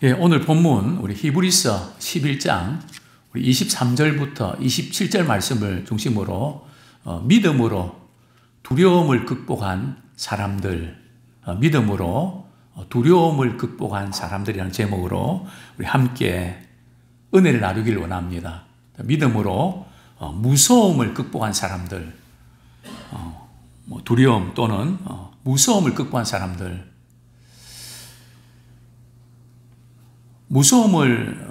예, 오늘 본문 우리 히브리서 11장 우리 23절부터 27절 말씀을 중심으로 믿음으로 두려움을 극복한 사람들, 믿음으로 두려움을 극복한 사람들이라는 제목으로 우리 함께 은혜를 나누기를 원합니다. 믿음으로 무서움을 극복한 사람들, 두려움 또는 무서움을 극복한 사람들. 무서움을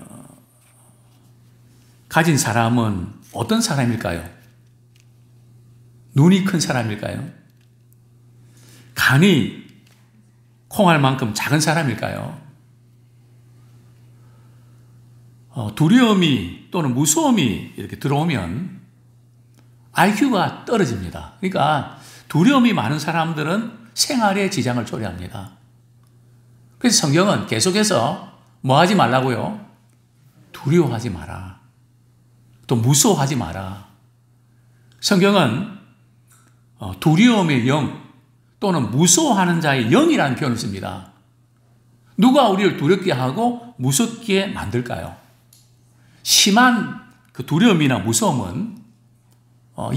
가진 사람은 어떤 사람일까요? 눈이 큰 사람일까요? 간이 콩알만큼 작은 사람일까요? 두려움이 또는 무서움이 이렇게 들어오면 IQ가 떨어집니다. 그러니까 두려움이 많은 사람들은 생활에 지장을 초래합니다. 그래서 성경은 계속해서 뭐 하지 말라고요? 두려워하지 마라. 또 무서워하지 마라. 성경은 두려움의 영 또는 무서워하는 자의 영이라는 표현을 씁니다. 누가 우리를 두렵게 하고 무섭게 만들까요? 심한 그 두려움이나 무서움은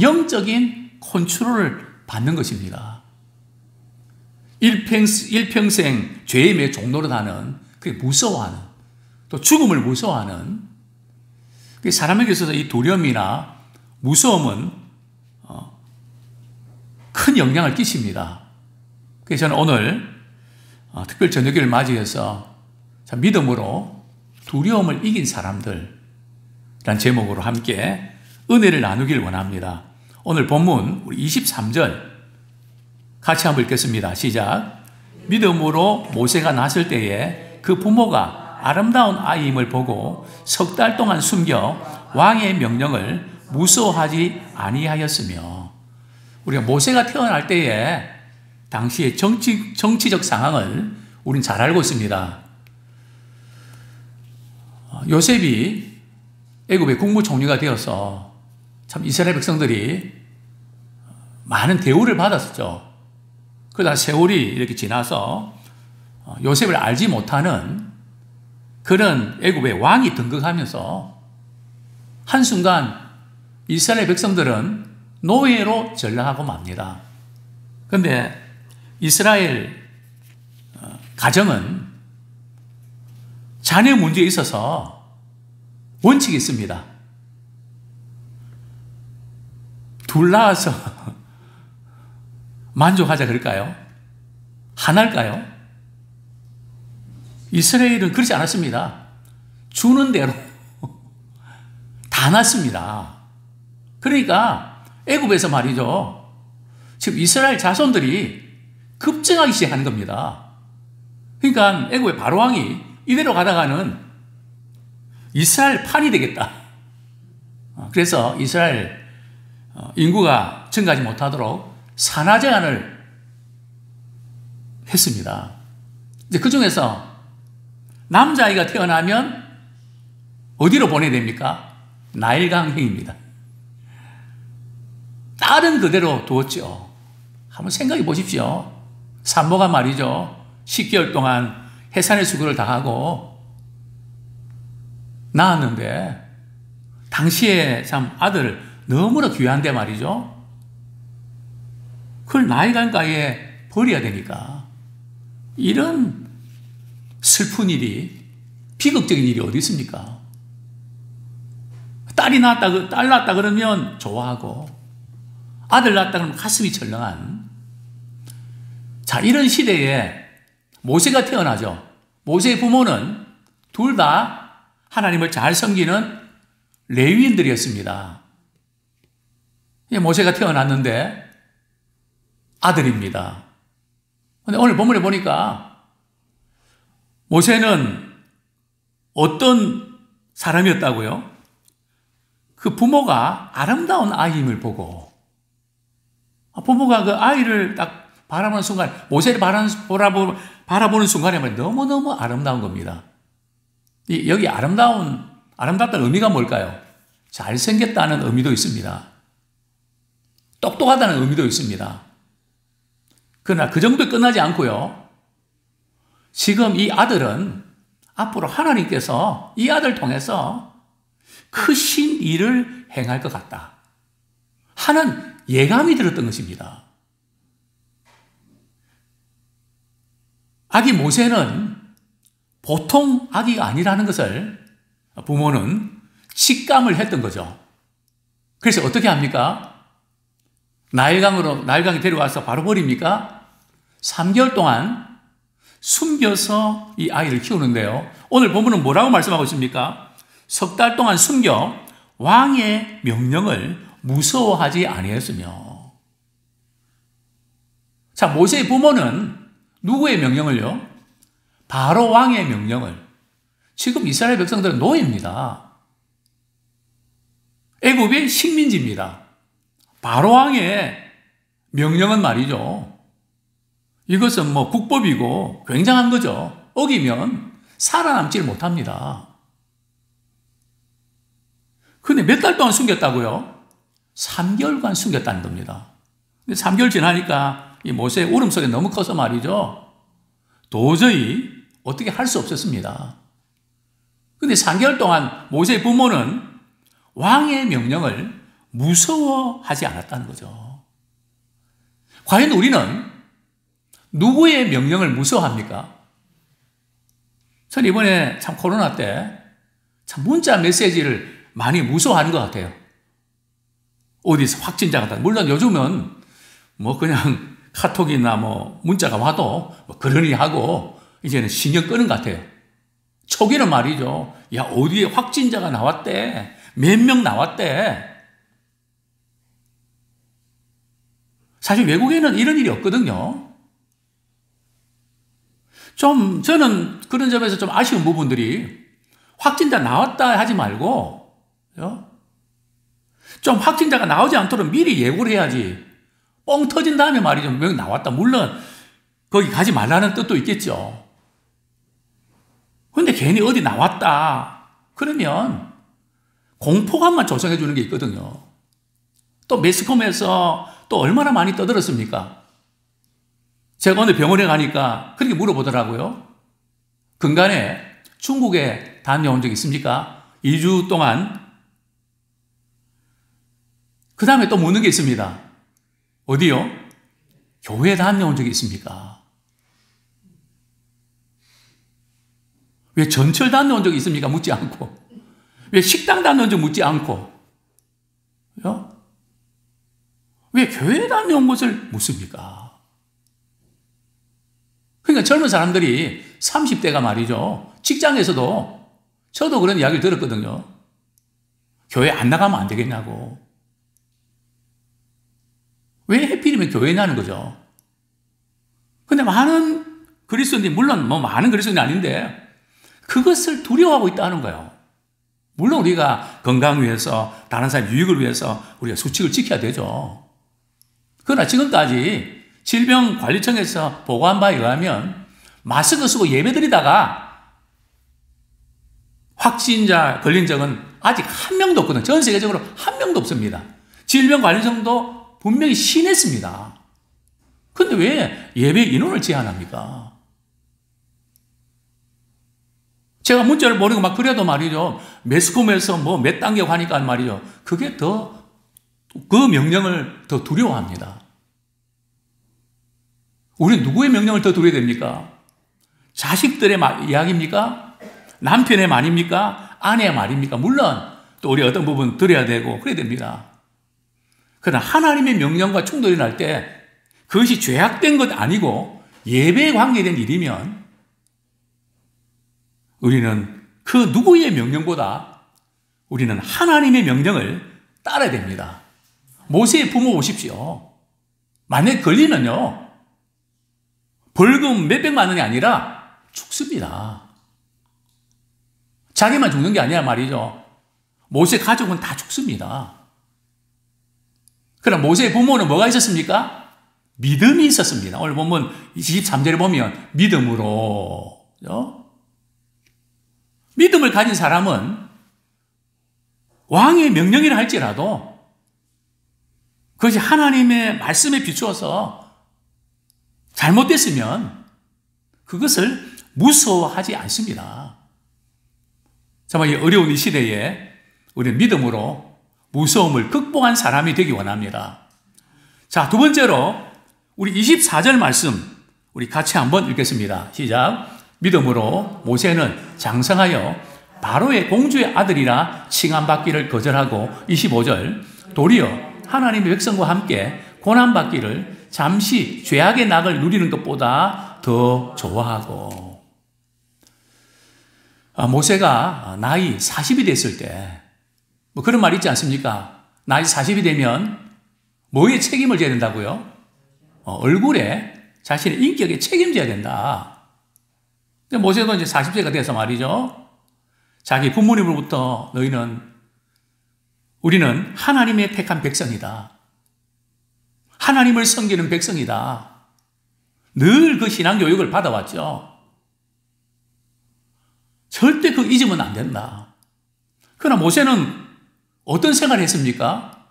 영적인 컨트롤을 받는 것입니다. 일평생 죄의 매 종노릇하는, 그게 무서워하는, 또 죽음을 무서워하는, 사람에게 있어서 이 두려움이나 무서움은 큰 영향을 끼칩니다. 그래서 저는 오늘 특별 저녁을 맞이해서 믿음으로 두려움을 이긴 사람들 라는 제목으로 함께 은혜를 나누길 원합니다. 오늘 본문 우리 23절 같이 한번 읽겠습니다. 시작. 믿음으로 모세가 났을 때에 그 부모가 아름다운 아이임을 보고 석 달 동안 숨겨 왕의 명령을 무서워하지 아니하였으며. 우리가 모세가 태어날 때에 당시의 정치적 상황을 우리는 잘 알고 있습니다. 요셉이 애굽의 국무총리가 되어서 참 이스라엘 백성들이 많은 대우를 받았었죠. 그러다 세월이 이렇게 지나서 요셉을 알지 못하는 그런 애굽의 왕이 등극하면서 한순간 이스라엘 백성들은 노예로 전락하고 맙니다. 그런데 이스라엘 가정은 자녀 문제에 있어서 원칙이 있습니다. 둘 낳아서 만족하자 그럴까요? 하나일까요? 이스라엘은 그렇지 않았습니다. 주는 대로 다 낳습니다. 그러니까 애굽에서 말이죠, 지금 이스라엘 자손들이 급증하기 시작하는 겁니다. 그러니까 애굽의 바로왕이 이대로 가다가는 이스라엘 판이 되겠다. 그래서 이스라엘 인구가 증가하지 못하도록 산하 제한을 했습니다. 이제 그 중에서 남자아이가 태어나면 어디로 보내야 됩니까? 나일강행입니다. 딸은 그대로 두었죠. 한번 생각해 보십시오. 산모가 말이죠, 10개월 동안 해산의 수고를 다하고 낳았는데 당시에 참 아들 너무나 귀한데 말이죠, 그걸 나일강가에 버려야 되니까 이런 슬픈 일이, 비극적인 일이 어디 있습니까? 딸 낳았다 그러면 좋아하고 아들 낳았다 그러면 가슴이 철렁한, 자, 이런 시대에 모세가 태어나죠. 모세의 부모는 둘 다 하나님을 잘 섬기는 레위인들이었습니다. 모세가 태어났는데 아들입니다. 근데 오늘 본문에 보니까 모세는 어떤 사람이었다고요? 그 부모가 아름다운 아이임을 보고, 부모가 그 아이를 딱 바라보는 순간, 모세를 바라보는 순간에 너무너무 아름다운 겁니다. 여기 아름답다는 의미가 뭘까요? 잘생겼다는 의미도 있습니다. 똑똑하다는 의미도 있습니다. 그러나 그 정도에 끝나지 않고요, 지금 이 아들은 앞으로 하나님께서 이 아들 통해서 크신 일을 행할 것 같다 하는 예감이 들었던 것입니다. 아기 모세는 보통 아기가 아니라는 것을 부모는 직감을 했던 거죠. 그래서 어떻게 합니까? 나일강에 데려와서 바로 버립니까? 3개월 동안 숨겨서 이 아이를 키우는데요. 오늘 본문은 뭐라고 말씀하고 있습니까? 3달 동안 숨겨 왕의 명령을 무서워하지 아니했으며. 자, 모세의 부모는 누구의 명령을요? 바로 왕의 명령을. 지금 이스라엘 백성들은 노예입니다. 애굽의 식민지입니다. 바로 왕의 명령은 말이죠. 이것은 뭐 국법이고 굉장한 거죠. 어기면 살아남지를 못합니다. 근데 몇 달 동안 숨겼다고요? 3개월간 숨겼다는 겁니다. 3개월 지나니까 이 모세의 울음 속에 너무 커서 말이죠. 도저히 어떻게 할 수 없었습니다. 근데 3개월 동안 모세의 부모는 왕의 명령을 무서워하지 않았다는 거죠. 과연 우리는 누구의 명령을 무서워합니까? 전 이번에 참 코로나 때 참 문자 메시지를 많이 무서워하는 것 같아요. 어디서 확진자가 다. 물론 요즘은 뭐 그냥 카톡이나 뭐 문자가 와도 뭐 그러니 하고 이제는 신경 끄는 것 같아요. 초기는 말이죠. 야, 어디에 확진자가 나왔대. 몇 명 나왔대. 사실 외국에는 이런 일이 없거든요. 저는 그런 점에서 좀 아쉬운 부분들이 확진자 나왔다 하지 말고, 좀 확진자가 나오지 않도록 미리 예고를 해야지. 뻥 터진 다음에 말이죠. 명 나왔다. 물론, 거기 가지 말라는 뜻도 있겠죠. 근데 괜히 어디 나왔다. 그러면 공포감만 조성해 주는 게 있거든요. 또 매스컴에서 또 얼마나 많이 떠들었습니까? 제가 오늘 병원에 가니까 그렇게 물어보더라고요. 근간에 중국에 다녀온 적 있습니까? 2주 동안. 그 다음에 또 묻는 게 있습니다. 어디요? 교회 다녀온 적이 있습니까? 왜 전철 다녀온 적이 있습니까? 묻지 않고. 왜 식당 다녀온 적 묻지 않고. 왜 교회 다녀온 것을 묻습니까? 그러니까 젊은 사람들이 30대가 말이죠. 직장에서도 저도 그런 이야기를 들었거든요. 교회 안 나가면 안 되겠냐고. 왜 하필이면 교회냐는 거죠. 근데 많은 그리스도인들이, 물론 뭐 많은 그리스도인이 아닌데 그것을 두려워하고 있다는 거예요. 물론 우리가 건강을 위해서, 다른 사람 유익을 위해서 우리가 수칙을 지켜야 되죠. 그러나 지금까지 질병관리청에서 보고한 바에 의하면 마스크 쓰고 예배드리다가 확진자 걸린 적은 아직 한 명도 없거든요. 전 세계적으로 한 명도 없습니다. 질병관리청도 분명히 신했습니다. 그런데 왜 예배 인원을 제한합니까? 제가 문자를 보내고 막 그래도 말이죠. 매스컴에서 뭐 몇 단계 가니까 말이죠. 그게 그 명령을 더 두려워합니다. 우리는 누구의 명령을 더 두려워야 됩니까? 자식들의 이야기입니까? 남편의 말입니까? 아내의 말입니까? 물론 또 우리 어떤 부분 들어야 되고 그래야 됩니다. 그러나 하나님의 명령과 충돌이 날 때 그것이 죄악된 것 아니고 예배에 관계된 일이면 우리는 그 누구의 명령보다 우리는 하나님의 명령을 따라야 됩니다. 모세의 부모 보십시오. 만약에 걸리면요, 벌금 몇백만 원이 아니라 죽습니다. 자기만 죽는 게 아니라 말이죠. 모세 가족은 다 죽습니다. 그럼 모세의 부모는 뭐가 있었습니까? 믿음이 있었습니다. 오늘 보면 23절에 보면 믿음으로, 믿음을 가진 사람은 왕의 명령이라 할지라도 그것이 하나님의 말씀에 비추어서 잘못됐으면 그것을 무서워하지 않습니다. 정말 이 어려운 이 시대에 우리는 믿음으로 무서움을 극복한 사람이 되기 원합니다. 자, 두 번째로 우리 24절 말씀 우리 같이 한번 읽겠습니다. 시작. 믿음으로 모세는 장성하여 바로의 공주의 아들이라 칭함받기를 거절하고 25절 도리어 하나님의 백성과 함께 고난받기를 잠시 죄악의 낙을 누리는 것보다 더 좋아하고. 모세가 나이 40이 됐을 때 뭐 그런 말 있지 않습니까? 나이 40이 되면 뭐에 책임을 져야 된다고요? 얼굴에 자신의 인격에 책임져야 된다. 근데 모세도 이제 40세가 돼서 말이죠. 자기 부모님으로부터 우리는 하나님의 택한 백성이다. 하나님을 섬기는 백성이다. 늘 그 신앙 교육을 받아왔죠. 절대 그 잊으면 안 된다. 그러나 모세는 어떤 생활을 했습니까?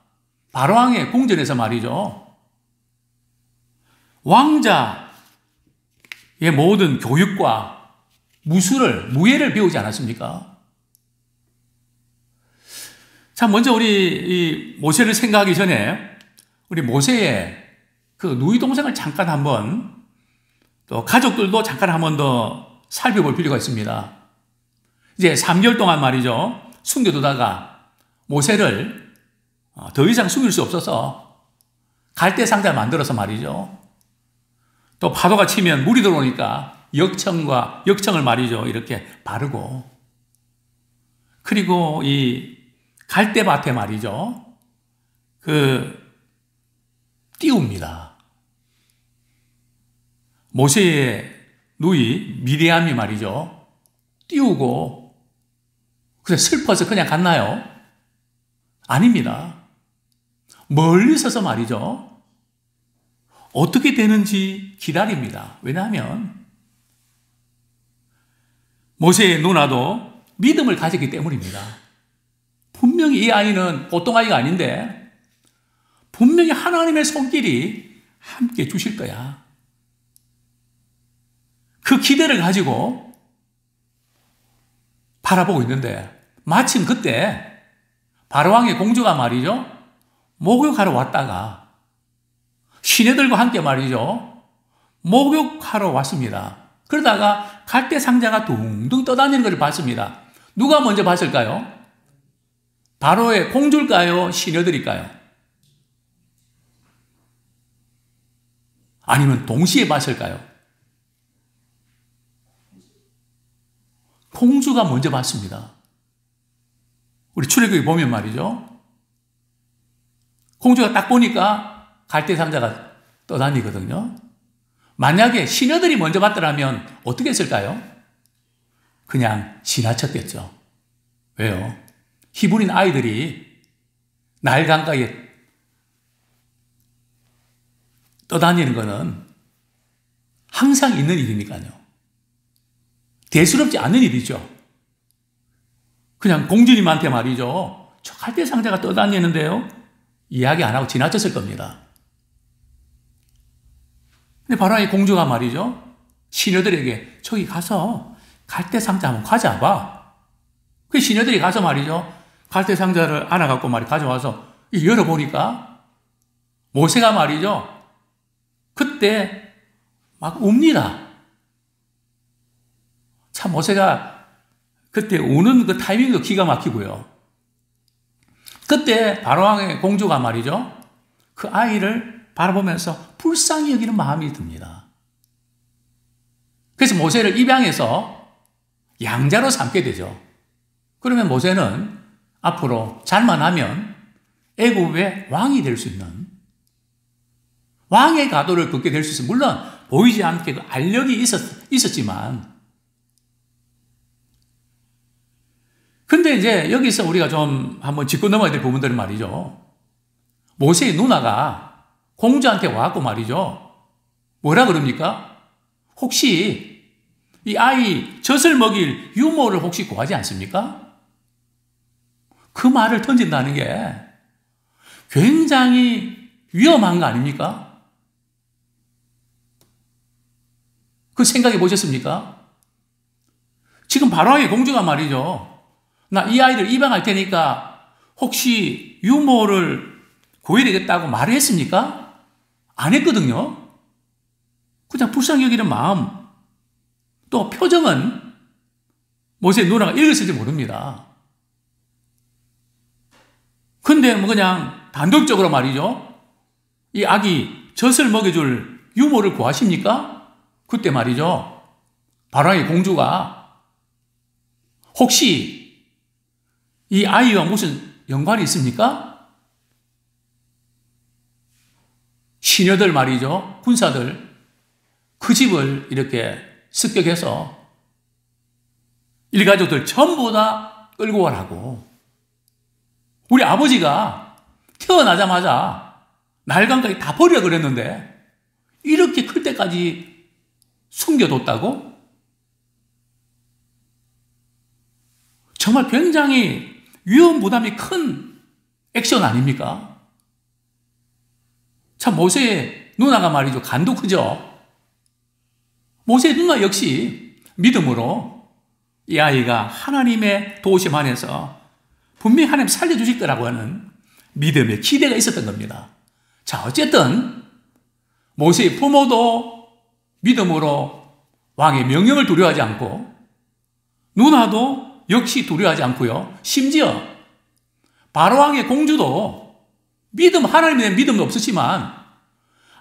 바로왕의 궁전에서 말이죠. 왕자의 모든 교육과 무예를 배우지 않았습니까? 자, 먼저 우리 이 모세를 생각하기 전에 우리 모세의 그 누이 동생을 잠깐 한번 또 가족들도 잠깐 한번 더 살펴볼 필요가 있습니다. 이제 3개월 동안 말이죠. 숨겨두다가 모세를 더 이상 숨길 수 없어서 갈대 상자 만들어서 말이죠. 또 파도가 치면 물이 들어오니까 역청을 말이죠. 이렇게 바르고. 그리고 이 갈대밭에 말이죠. 띄웁니다. 모세의 누이 미리암이 말이죠. 띄우고 그래서 슬퍼서 그냥 갔나요? 아닙니다. 멀리 서서 말이죠. 어떻게 되는지 기다립니다. 왜냐하면 모세의 누나도 믿음을 가졌기 때문입니다. 분명히 이 아이는 보통 아이가 아닌데 분명히 하나님의 손길이 함께 주실 거야. 그 기대를 가지고 바라보고 있는데 마침 그때 바로왕의 공주가 말이죠. 목욕하러 왔다가 시내들과 함께 말이죠. 목욕하러 왔습니다. 그러다가 갈대 상자가 둥둥 떠다니는 것을 봤습니다. 누가 먼저 봤을까요? 바로의 공주일까요? 시녀들일까요? 아니면 동시에 봤을까요? 공주가 먼저 봤습니다. 우리 출애굽에 보면 말이죠. 공주가 딱 보니까 갈대 상자가 떠다니거든요. 만약에 시녀들이 먼저 봤더라면 어떻게 했을까요? 그냥 지나쳤겠죠. 왜요? 히브리인 아이들이 날 강가에 떠다니는 것은 항상 있는 일이니까요. 대수롭지 않은 일이죠. 그냥 공주님한테 말이죠. 저 갈대 상자가 떠다니는데요. 이야기 안 하고 지나쳤을 겁니다. 근데 바로 이 공주가 말이죠. 시녀들에게 저기 가서 갈대 상자 한번 가져와봐. 그 시녀들이 가서 말이죠. 갈대 상자를 안아갖고 가져와서 열어보니까 모세가 말이죠. 그때 막 웁니다. 참 모세가 그때 우는 그 타이밍도 기가 막히고요. 그때 바로왕의 공주가 말이죠. 그 아이를 바라보면서 불쌍히 여기는 마음이 듭니다. 그래서 모세를 입양해서 양자로 삼게 되죠. 그러면 모세는 앞으로 잘만 하면 애굽의 왕이 될 수 있는 왕의 가도를 걷게 될 수 있어요. 물론 보이지 않게 그 알력이 있었지만 근데 이제 여기서 우리가 좀 한번 짚고 넘어야 될 부분들은 말이죠. 모세의 누나가 공주한테 와갖고 말이죠. 뭐라 그럽니까? 혹시 이 아이 젖을 먹일 유모를 혹시 구하지 않습니까? 그 말을 던진다는 게 굉장히 위험한 거 아닙니까? 그 생각해 보셨습니까? 지금 바로왕의 공주가 말이죠. 나 이 아이를 입양할 테니까 혹시 유모를 구해야 되겠다고 말을 했습니까? 안 했거든요. 그냥 불쌍히 여기는 마음, 또 표정은 모세의 누나가 읽었을지 모릅니다. 근데 뭐 그냥 단독적으로 말이죠. 이 아기 젖을 먹여줄 유모를 구하십니까? 그때 말이죠. 바로의 공주가 혹시 이 아이와 무슨 연관이 있습니까? 시녀들 말이죠. 군사들 그 집을 이렇게 습격해서 일가족들 전부 다 끌고 오라고. 우리 아버지가 태어나자마자 날강까지 다 버리라 그랬는데 이렇게 클 때까지 숨겨뒀다고? 정말 굉장히 위험 부담이 큰 액션 아닙니까? 참 모세의 누나가 말이죠. 간도 크죠? 모세의 누나 역시 믿음으로 이 아이가 하나님의 도우심 안에서 분명히 하나님 살려주실 거라고 하는 믿음의 기대가 있었던 겁니다. 자, 어쨌든 모세의 부모도 믿음으로 왕의 명령을 두려워하지 않고 누나도 역시 두려워하지 않고요. 심지어 바로왕의 공주도 하나님에 대한 믿음도 없었지만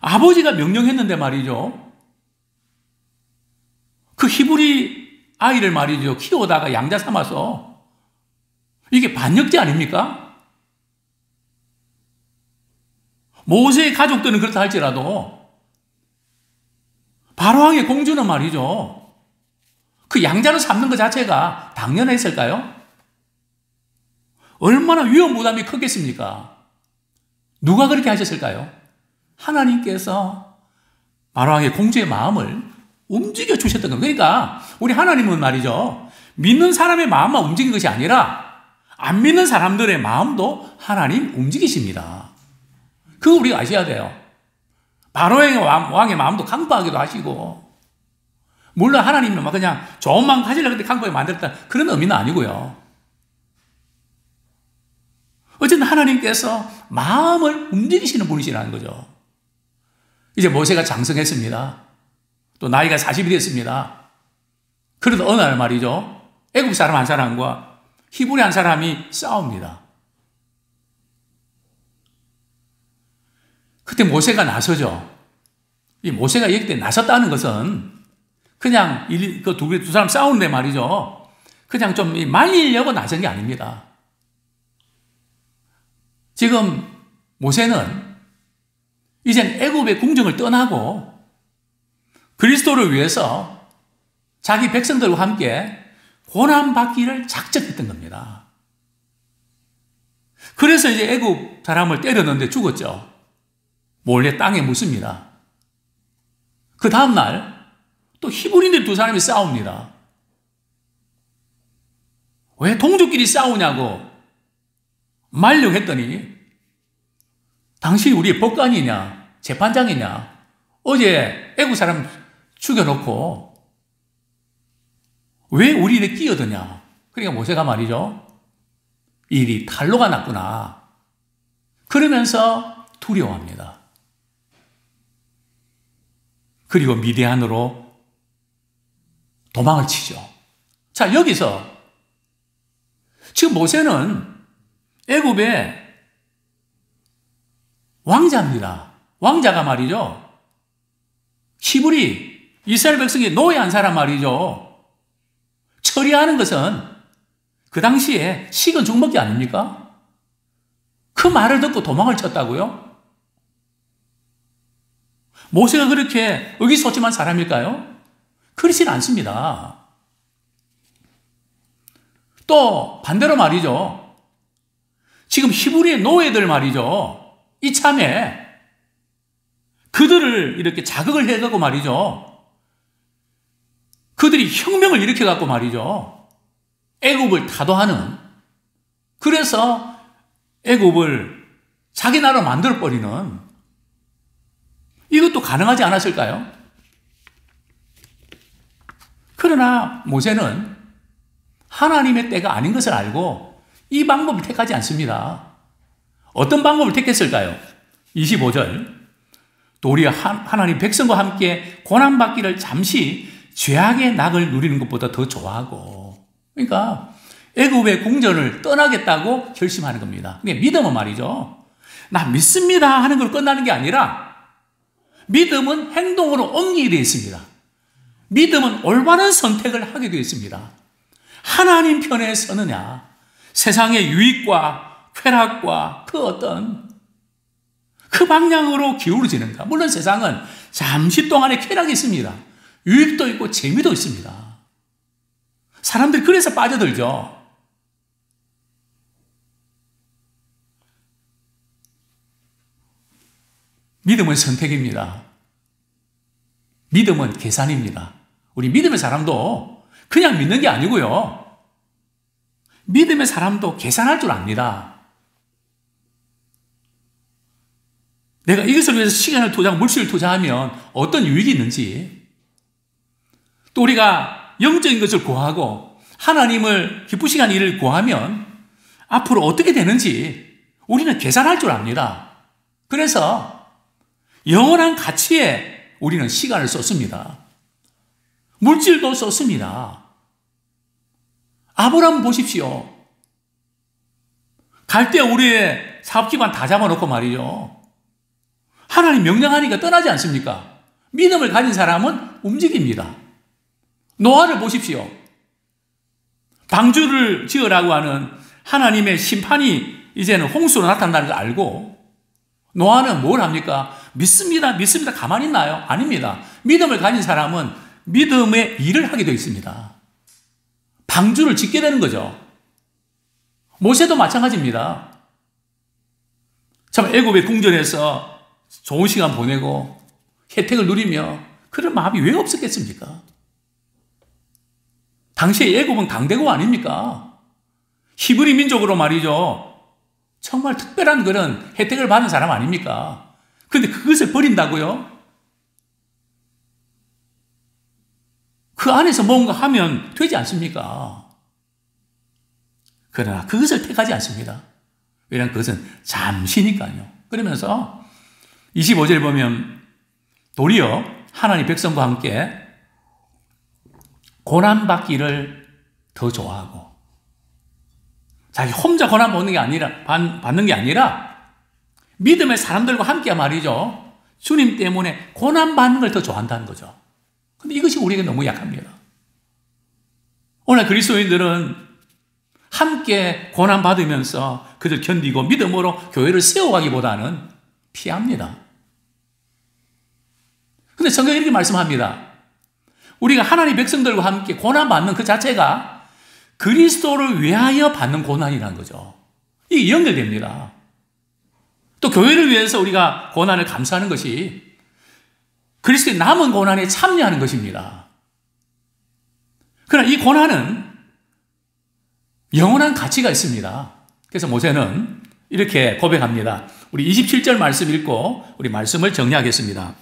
아버지가 명령했는데 말이죠. 그 히브리 아이를 말이죠. 키우다가 양자 삼아서 이게 반역죄 아닙니까? 모세의 가족들은 그렇다 할지라도 바로왕의 공주는 말이죠. 그 양자를 삼는 것 자체가 당연했을까요? 얼마나 위험 부담이 크겠습니까? 누가 그렇게 하셨을까요? 하나님께서 바로왕의 공주의 마음을 움직여 주셨던 겁니다. 그러니까 우리 하나님은 말이죠. 믿는 사람의 마음만 움직인 것이 아니라 안 믿는 사람들의 마음도 하나님 움직이십니다. 그거 우리가 아셔야 돼요. 바로의 왕의 마음도 강박하기도 하시고, 물론 하나님은 막 그냥 좋은 마음 가지려고 그때 강박하게 만들었다 그런 의미는 아니고요. 어쨌든 하나님께서 마음을 움직이시는 분이시라는 거죠. 이제 모세가 장성했습니다. 또 나이가 40이 됐습니다. 그러다 어느 날 말이죠. 애굽 사람 한 사람과 히브리 한 사람이 싸웁니다. 그때 모세가 나서죠. 이 모세가 여기 때 나섰다는 것은 그냥 그 두 사람 싸우는데 말이죠. 그냥 좀 말리려고 나선 게 아닙니다. 지금 모세는 이젠 애굽의 궁정을 떠나고 그리스도를 위해서 자기 백성들과 함께 고난받기를 작정했던 겁니다. 그래서 이제 애굽 사람을 때렸는데 죽었죠. 몰래 땅에 묻습니다. 그 다음날 또 히브리인들 두 사람이 싸웁니다. 왜 동족끼리 싸우냐고 말려고 했더니 당신이 우리의 법관이냐 재판장이냐 어제 애국 사람 죽여놓고 왜 우리를 끼어드냐. 그러니까 모세가 말이죠. 일이 탄로가 났구나. 그러면서 두려워합니다. 그리고 미디안으로 도망을 치죠. 자, 여기서 지금 모세는 애굽의 왕자입니다. 왕자가 말이죠. 히브리 이스라엘 백성이 노예한 사람 말이죠. 처리하는 것은 그 당시에 식은 죽먹기 아닙니까? 그 말을 듣고 도망을 쳤다고요? 모세가 그렇게 의기소침한 사람일까요? 그렇진 않습니다. 또 반대로 말이죠. 지금 히브리의 노예들 말이죠. 이참에 그들을 이렇게 자극을 해가고 말이죠. 그들이 혁명을 일으켜갖고 말이죠. 애굽을 타도하는, 그래서 애굽을 자기 나라로 만들어버리는, 이것도 가능하지 않았을까요? 그러나 모세는 하나님의 때가 아닌 것을 알고 이 방법을 택하지 않습니다. 어떤 방법을 택했을까요? 25절. 도리어 하나님 백성과 함께 고난받기를 잠시 죄악의 낙을 누리는 것보다 더 좋아하고, 그러니까 애굽의 궁전을 떠나겠다고 결심하는 겁니다. 그러니까 믿음은 말이죠, 나 믿습니다 하는 걸 끝나는 게 아니라 믿음은 행동으로 옮기게 되어 있습니다. 믿음은 올바른 선택을 하게 되어 있습니다. 하나님 편에 서느냐, 세상의 유익과 쾌락과 그 어떤 그 방향으로 기울어지는가. 물론 세상은 잠시 동안의 쾌락이 있습니다. 유익도 있고 재미도 있습니다. 사람들이 그래서 빠져들죠. 믿음은 선택입니다. 믿음은 계산입니다. 우리 믿음의 사람도 그냥 믿는 게 아니고요, 믿음의 사람도 계산할 줄 압니다. 내가 이것을 위해서 시간을 투자하고 물질을 투자하면 어떤 유익이 있는지, 또 우리가 영적인 것을 구하고 하나님을 기쁘시게 하는 일을 구하면 앞으로 어떻게 되는지 우리는 계산할 줄 압니다. 그래서 영원한 가치에 우리는 시간을 썼습니다. 물질도 썼습니다. 아브라함 보십시오. 갈대아 우리의 사업기관 다 잡아놓고 말이죠, 하나님 명령하니까 떠나지 않습니까? 믿음을 가진 사람은 움직입니다. 노아를 보십시오. 방주를 지으라고 하는 하나님의 심판이 이제는 홍수로 나타난다는 걸 알고 노아는 뭘 합니까? 믿습니다, 믿습니다. 가만히 있나요? 아닙니다. 믿음을 가진 사람은 믿음의 일을 하게 되어 있습니다. 방주를 짓게 되는 거죠. 모세도 마찬가지입니다. 참 애굽의 궁전에서 좋은 시간 보내고 혜택을 누리며 그런 마음이 왜 없었겠습니까? 당시에 애굽은 강대국 아닙니까? 히브리 민족으로 말이죠, 정말 특별한 그런 혜택을 받은 사람 아닙니까? 그런데 그것을 버린다고요? 그 안에서 뭔가 하면 되지 않습니까? 그러나 그것을 택하지 않습니다. 왜냐하면 그것은 잠시니까요. 그러면서 25절 보면 도리어 하나님 백성과 함께 고난받기를 더 좋아하고, 자기 혼자 고난받는 게 아니라 믿음의 사람들과 함께 말이죠, 주님 때문에 고난받는 걸 더 좋아한다는 거죠. 근데 이것이 우리에게 너무 약합니다. 오늘 그리스도인들은 함께 고난받으면서 그들 견디고 믿음으로 교회를 세워가기보다는 피합니다. 근데 성경이 이렇게 말씀합니다. 우리가 하나님 백성들과 함께 고난받는 그 자체가 그리스도를 위하여 받는 고난이라는 거죠. 이게 연결됩니다. 또 교회를 위해서 우리가 고난을 감수하는 것이 그리스도의 남은 고난에 참여하는 것입니다. 그러나 이 고난은 영원한 가치가 있습니다. 그래서 모세는 이렇게 고백합니다. 우리 27절 말씀 읽고 우리 말씀을 정리하겠습니다.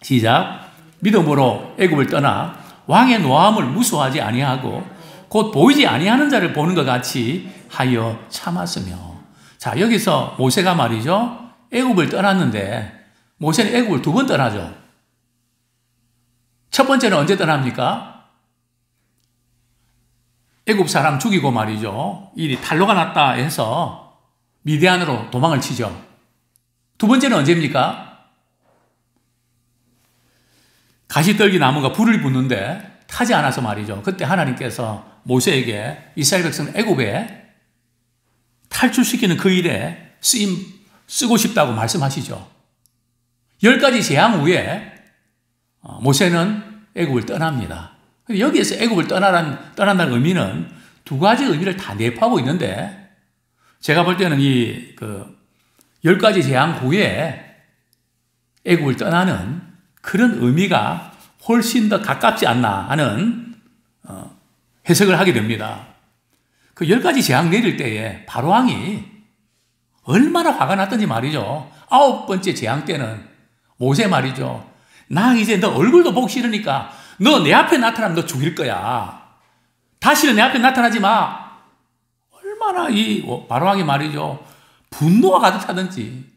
시작. 믿음으로 애굽을 떠나 왕의 노함을 무수하지 아니하고 곧 보이지 아니하는 자를 보는 것 같이 하여 참았으며. 자, 여기서 모세가 말이죠, 애굽을 떠났는데 모세는 애굽을 2번 떠나죠. 첫 번째는 언제 떠납니까? 애굽 사람 죽이고 말이죠, 일이 탄로가 났다 해서 미디안으로 도망을 치죠. 2번째는 언제입니까? 가시떨기 나무가 불을 붙는데 타지 않아서 말이죠, 그때 하나님께서 모세에게 이스라엘 백성 애굽에 탈출시키는 그 일에 쓰고 싶다고 말씀하시죠. 10가지 재앙 후에 모세는 애굽을 떠납니다. 여기에서 애굽을 떠난다는 의미는 2가지 의미를 다 내포하고 있는데, 제가 볼 때는 이 10가지 재앙 후에 애굽을 떠나는 그런 의미가 훨씬 더 가깝지 않나 하는 해석을 하게 됩니다. 그 10가지 재앙 내릴 때에 바로왕이 얼마나 화가 났던지 말이죠. 9번째 재앙 때는 모세 말이죠, 나 이제 너 얼굴도 보기 싫으니까 너 내 앞에 나타나면 너 죽일 거야. 다시는 내 앞에 나타나지 마. 얼마나 이 바로왕이 말이죠. 분노가 가득하든지.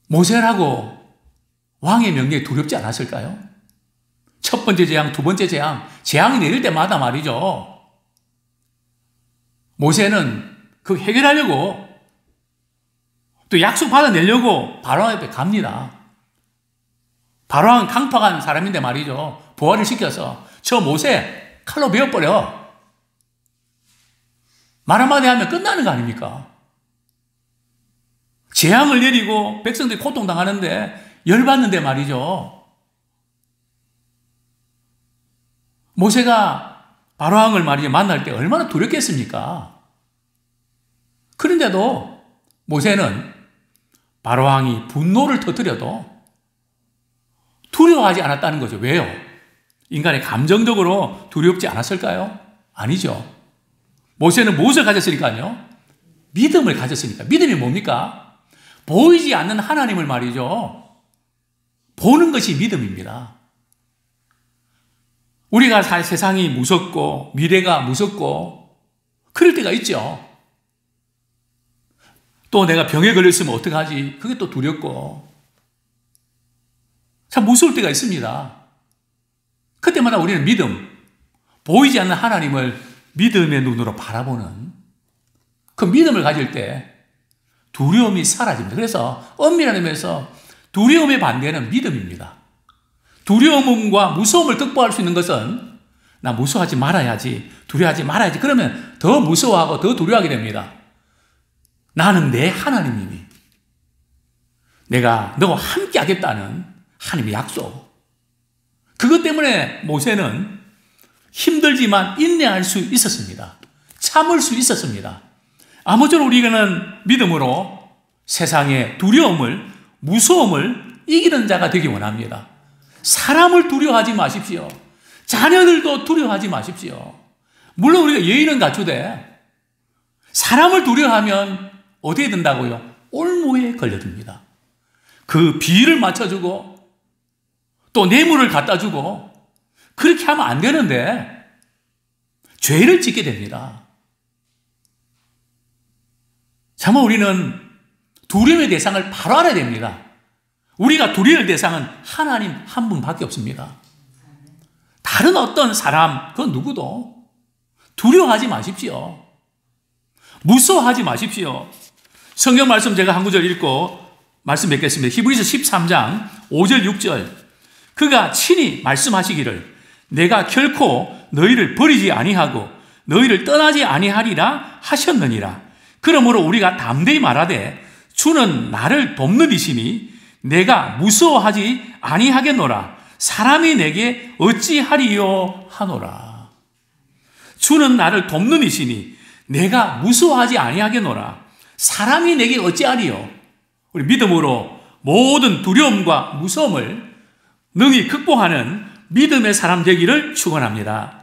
모세라고 왕의 명령에 두렵지 않았을까요? 첫 번째 재앙, 두 번째 재앙이 내릴 때마다 말이죠. 모세는 그 해결하려고 또 약속 받아내려고 바로왕 앞에 갑니다. 바로왕은 강팍한 사람인데 말이죠. 부활을 시켜서 저 모세 칼로 베어버려. 말 한마디 하면 끝나는 거 아닙니까? 재앙을 내리고 백성들이 고통당하는데 열받는데 말이죠. 모세가 바로왕을 말이죠. 만날 때 얼마나 두렵겠습니까? 그런데도 모세는 바로왕이 분노를 터뜨려도 두려워하지 않았다는 거죠. 왜요? 인간의 감정적으로 두렵지 않았을까요? 아니죠. 모세는 무엇을 가졌으니까요? 믿음을 가졌으니까. 믿음이 뭡니까? 보이지 않는 하나님을 말이죠. 보는 것이 믿음입니다. 우리가 살 세상이 무섭고 미래가 무섭고 그럴 때가 있죠. 또 내가 병에 걸렸으면 어떡하지? 그게 또 두렵고 참 무서울 때가 있습니다. 그때마다 우리는 믿음, 보이지 않는 하나님을 믿음의 눈으로 바라보는 그 믿음을 가질 때 두려움이 사라집니다. 그래서 엄밀한 의미에서 두려움의 반대는 믿음입니다. 두려움과 무서움을 극복할 수 있는 것은 나 무서워하지 말아야지, 두려워하지 말아야지. 그러면 더 무서워하고 더 두려워하게 됩니다. 나는 내 하나님이니 내가 너와 함께 하겠다는 하나님의 약속. 그것 때문에 모세는 힘들지만 인내할 수 있었습니다. 참을 수 있었습니다. 아무쪼록 우리는 믿음으로 세상의 두려움을, 무서움을 이기는 자가 되기 원합니다. 사람을 두려워하지 마십시오. 자녀들도 두려워하지 마십시오. 물론 우리가 예의는 갖추되 사람을 두려워하면 어디에 든다고요? 올무에 걸려듭니다. 그 비를 맞춰주고 또 뇌물을 갖다 주고 그렇게 하면 안 되는데 죄를 짓게 됩니다. 정말 우리는 두려움의 대상을 바로 알아야 됩니다. 우리가 두려울 대상은 하나님 한 분밖에 없습니다. 다른 어떤 사람, 그 누구도 두려워하지 마십시오. 무서워하지 마십시오. 성경 말씀 제가 한 구절 읽고 말씀 맺겠습니다. 히브리서 13장 5절 6절. 그가 친히 말씀하시기를 내가 결코 너희를 버리지 아니하고 너희를 떠나지 아니하리라 하셨느니라. 그러므로 우리가 담대히 말하되 주는 나를 돕는 이시니 내가 무서워하지 아니하겠노라. 사람이 내게 어찌하리요 하노라. 주는 나를 돕는 이시니 내가 무서워하지 아니하겠노라. 사람이 내게 어찌하리요. 우리 믿음으로 모든 두려움과 무서움을 능히 극복하는 믿음의 사람 되기를 축원합니다.